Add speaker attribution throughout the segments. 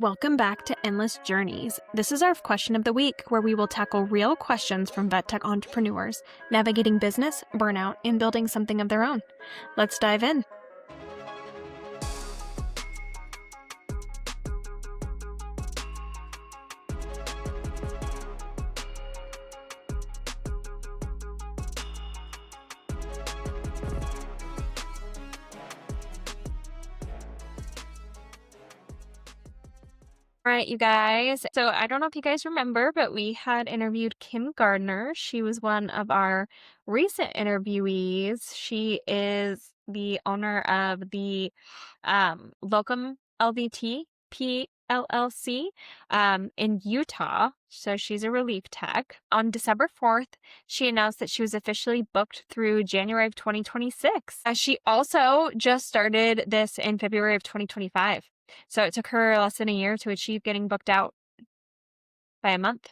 Speaker 1: Welcome back to Endless Journeys. This is our question of the week, where we will tackle real questions from vet tech entrepreneurs, navigating business, burnout, and building something of their own. Let's dive in. All right, you guys. So I don't know if you guys remember, but we had interviewed Kim Gardner. She was one of our recent interviewees. She is the owner of the Locum LVT PLLC in Utah. So she's a relief tech. On December 4th, she announced that she was officially booked through January of 2026. She also just started this in February of 2025. So it took her less than a year to achieve getting booked out by a month.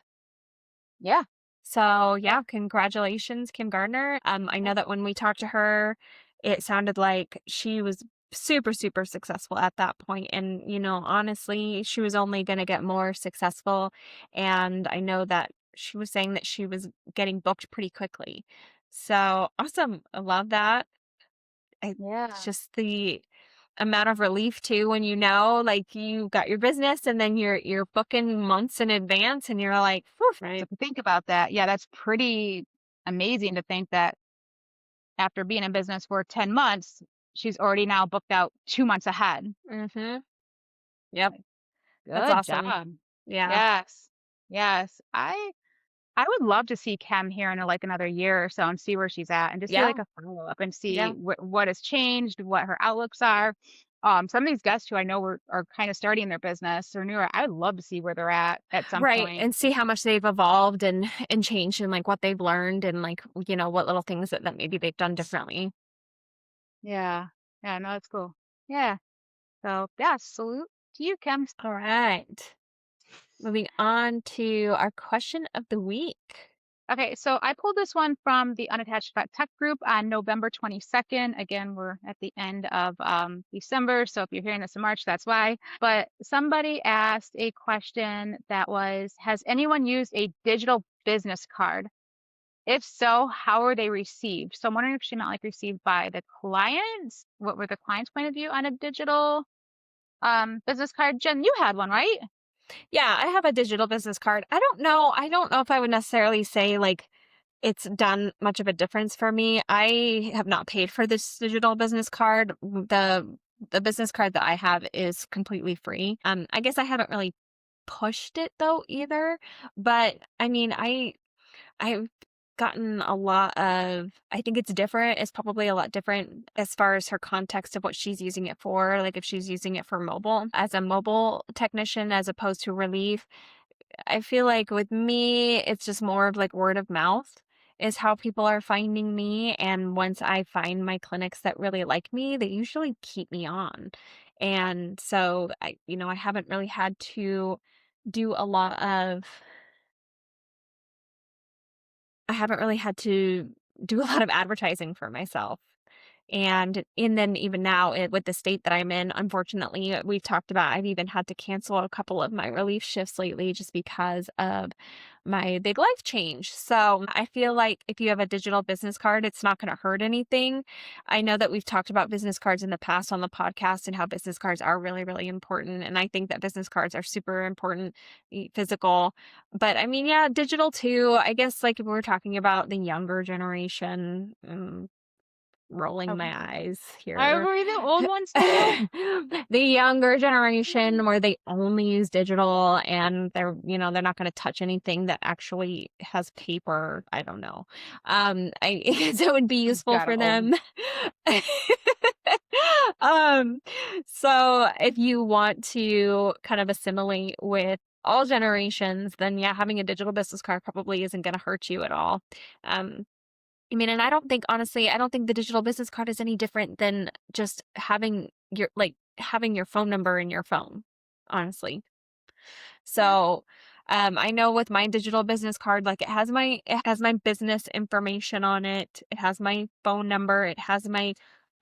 Speaker 2: Yeah.
Speaker 1: So yeah, congratulations, Kim Gardner. I know that when we talked to her, it sounded like she was super, super successful at that point. And, honestly, she was only going to get more successful. And I know that she was saying that she was getting booked pretty quickly. So awesome. I love that. It's
Speaker 2: Yeah.
Speaker 1: just the amount of relief too when like you got your business and then you're booking months in advance and you're like, "Phew,"
Speaker 2: So
Speaker 1: right?
Speaker 2: if you think about that, yeah, that's pretty amazing to think that after being in business for 10 months, she's already now booked out 2 months ahead.
Speaker 1: Mm-hmm. Yep. That's
Speaker 2: Good
Speaker 1: awesome.
Speaker 2: job.
Speaker 1: Yeah.
Speaker 2: Yes. Yes. I would love to see Kim here in like another year or so and see where she's at and just do like
Speaker 1: Yeah.
Speaker 2: a follow up and see
Speaker 1: Yeah.
Speaker 2: what has changed, what her outlooks are. Some of these guests who I know are kind of starting their business or newer, I would love to see where they're at some
Speaker 1: Right.
Speaker 2: point.
Speaker 1: And see how much they've evolved and changed and like what they've learned and like, what little things that maybe they've done differently.
Speaker 2: Yeah. Yeah, no, that's cool. Yeah. So yeah, salute to you, Kim.
Speaker 1: All right. Moving on to our question of the week.
Speaker 2: Okay, so I pulled this one from the Unattached Vet Tech group on November 22nd. Again, we're at the end of December, so if you're hearing this in March, that's why. But somebody asked a question that was, has anyone used a digital business card? If so, how are they received? So I'm wondering if she meant like received by the clients. What were the client's point of view on a digital business card? Jen, you had one, right?
Speaker 1: Yeah, I have a digital business card. I don't know. I don't know if I would necessarily say like it's done much of a difference for me. I have not paid for this digital business card. The business card that I have is completely free. I guess I haven't really pushed it though either. But I mean, I've gotten a lot of, I think it's different. It's probably a lot different as far as her context of what she's using it for. Like if she's using it for mobile as a mobile technician as opposed to relief. I feel like with me, it's just more of like word of mouth is how people are finding me. And once I find my clinics that really like me, they usually keep me on. And so I haven't really had to do a lot of I haven't really had to do a lot of advertising for myself. And then even now with the state that I'm in, unfortunately, we've talked about I've even had to cancel a couple of my relief shifts lately just because of my big life change. So I feel like if you have a digital business card, it's not going to hurt anything. I know that we've talked about business cards in the past on the podcast and how business cards are really, really important. And I think that business cards are super important, physical. But I mean, yeah, digital too. I guess like if we're talking about the younger generation, rolling
Speaker 2: Okay.
Speaker 1: my eyes
Speaker 2: I
Speaker 1: here.
Speaker 2: agree, the old ones too.
Speaker 1: The younger generation where they only use digital and they're not going to touch anything that actually has paper. I don't know. I guess it would be useful
Speaker 2: God,
Speaker 1: for
Speaker 2: I'm old.
Speaker 1: them. um, so if you want to kind of assimilate with all generations, then yeah, having a digital business card probably isn't going to hurt you at all. Um, I mean, and honestly, I don't think the digital business card is any different than just having your phone number in your phone, honestly.
Speaker 2: Yeah.
Speaker 1: So, I know with my digital business card, like it has my business information on it. It has my phone number. It has my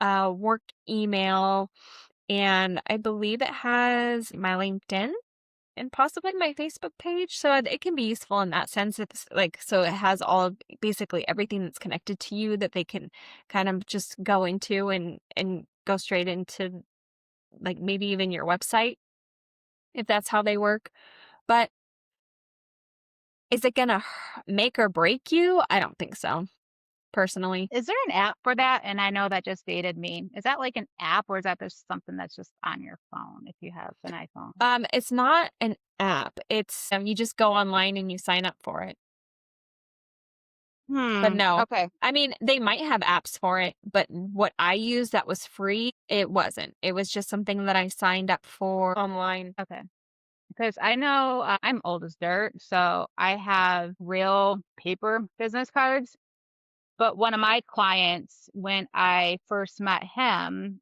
Speaker 1: work email, and I believe it has my LinkedIn. and possibly my Facebook page. So it can be useful in that sense. It's like, so it has all of basically everything that's connected to you that they can kind of just go into and go straight into, like, maybe even your website, if that's how they work. But is it going to make or break you? I don't think so, personally.
Speaker 2: Is there an app for that? And I know that just dated me. Is that like an app or is that just something that's just on your phone if you have an iPhone?
Speaker 1: It's not an app. It's you just go online and you sign up for it. But no,
Speaker 2: Okay.
Speaker 1: I mean, they might have apps for it, but what I used that was free, it wasn't. It was just something that I signed up for online.
Speaker 2: Okay. Because I know I'm old as dirt, so I have real paper business cards. But one of my clients, when I first met him,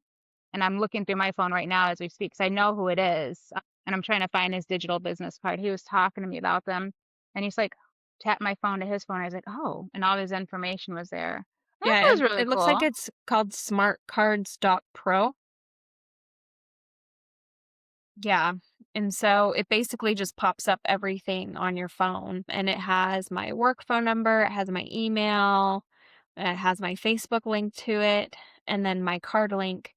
Speaker 2: and I'm looking through my phone right now as we speak, because I know who it is, and I'm trying to find his digital business card. He was talking to me about them, and he's like, tap my phone to his phone. I was like, oh, and all his information was there. That
Speaker 1: Yeah,
Speaker 2: was really
Speaker 1: it looks like
Speaker 2: cool.
Speaker 1: it's called smartcards.pro. Yeah. And so it basically just pops up everything on your phone, and it has my work phone number, it has my email, it has my Facebook link to it, and then my card link.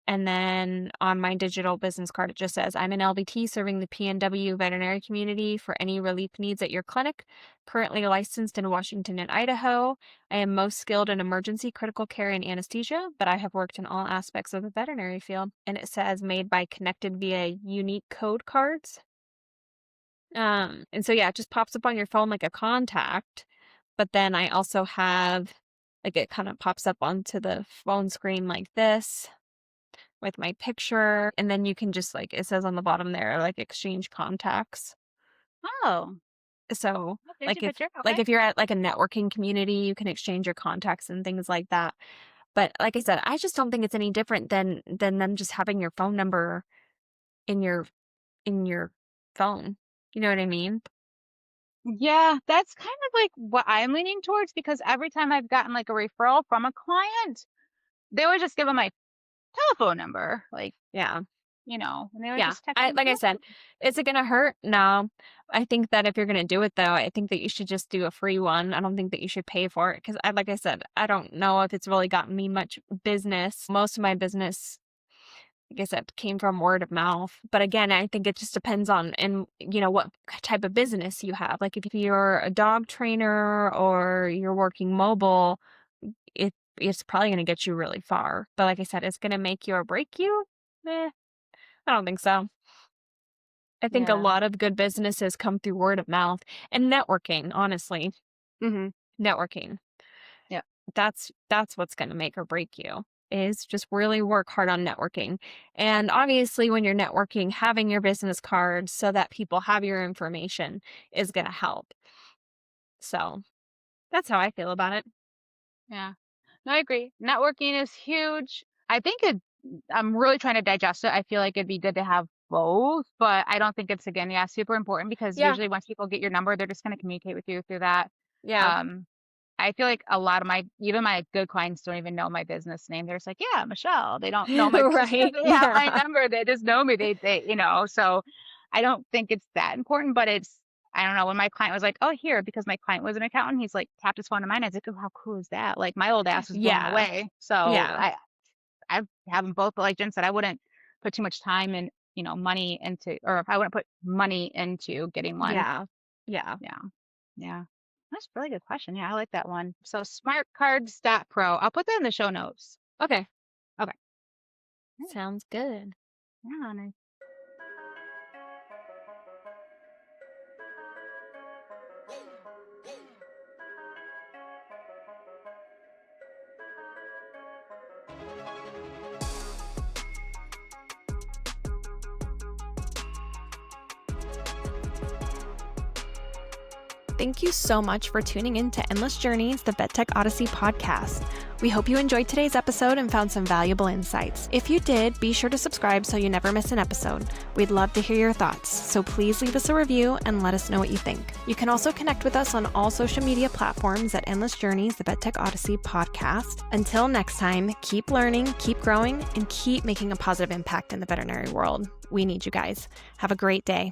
Speaker 1: And then on my digital business card, it just says, I'm an LVT serving the PNW veterinary community for any relief needs at your clinic. Currently licensed in Washington and Idaho. I am most skilled in emergency critical care and anesthesia, but I have worked in all aspects of the veterinary field. And it says made by connected via unique code cards. And so, yeah, it just pops up on your phone like a contact. But then I also have, like, it kind of pops up onto the phone screen like this with my picture, and then you can just, like, it says on the bottom there, like, exchange contacts.
Speaker 2: Oh,
Speaker 1: So,
Speaker 2: there's
Speaker 1: like,
Speaker 2: your picture.
Speaker 1: like,
Speaker 2: Okay.
Speaker 1: if you're at, like, a networking community, you can exchange your contacts and things like that. But like I said, I just don't think it's any different than them just having your phone number in your phone. You know what I mean?
Speaker 2: Yeah, that's kind of like what I'm leaning towards because every time I've gotten like a referral from a client, they would just give them my telephone number, like,
Speaker 1: Yeah.
Speaker 2: and they would
Speaker 1: Yeah.
Speaker 2: just text me.
Speaker 1: Like I said, is it gonna hurt? No. I think that if you're gonna do it though, I think that you should just do a free one. I don't think that you should pay for it because like I said, I don't know if it's really gotten me much business. Most of my business, like I said, came from word of mouth. But again, I think it just depends on what type of business you have. Like if you're a dog trainer or you're working mobile, it's probably gonna get you really far. But like I said, it's gonna make you or break you. I don't think so. I think a
Speaker 2: Yeah.
Speaker 1: lot of good businesses come through word of mouth and networking, honestly.
Speaker 2: Mm-hmm.
Speaker 1: Networking.
Speaker 2: Yeah.
Speaker 1: That's what's going to make or break you, is just really work hard on networking. And obviously when you're networking, having your business cards so that people have your information is going to help. So, that's how I feel about it.
Speaker 2: Yeah. No, I agree. Networking is huge. I'm really trying to digest it. I feel like it'd be good to have both, but I don't think it's again, yeah, super important because
Speaker 1: Yeah.
Speaker 2: usually once people get your number, they're just going to communicate with you through that.
Speaker 1: Yeah.
Speaker 2: Um, I feel like a lot of even my good clients don't even know my business name. They're just like, yeah, Michelle. They don't know my business.
Speaker 1: Right.
Speaker 2: They have my
Speaker 1: Yeah.
Speaker 2: number. They just know me. So I don't think it's that important, but I don't know. When my client was like, oh, here, because my client was an accountant, he's like, tapped his phone to mine. I was like, oh, how cool is that? Like my old ass was blown
Speaker 1: Yeah.
Speaker 2: away. So
Speaker 1: Yeah.
Speaker 2: I have them both, but like Jen said, I wouldn't put too much time and, money into, or I wouldn't put money into getting one.
Speaker 1: Yeah. Yeah.
Speaker 2: Yeah. Yeah. That's a really good question. Yeah, I like that one. So smartcards.pro. I'll put that in the show notes.
Speaker 1: Okay.
Speaker 2: Okay. Yeah,
Speaker 1: Sounds good.
Speaker 2: yeah, nice.
Speaker 1: Thank you so much for tuning in to Endless Journeys, the VetTech Odyssey podcast. We hope you enjoyed today's episode and found some valuable insights. If you did, be sure to subscribe so you never miss an episode. We'd love to hear your thoughts, so please leave us a review and let us know what you think. You can also connect with us on all social media platforms at Endless Journeys, the VetTech Odyssey podcast. Until next time, keep learning, keep growing, and keep making a positive impact in the veterinary world. We need you guys. Have a great day.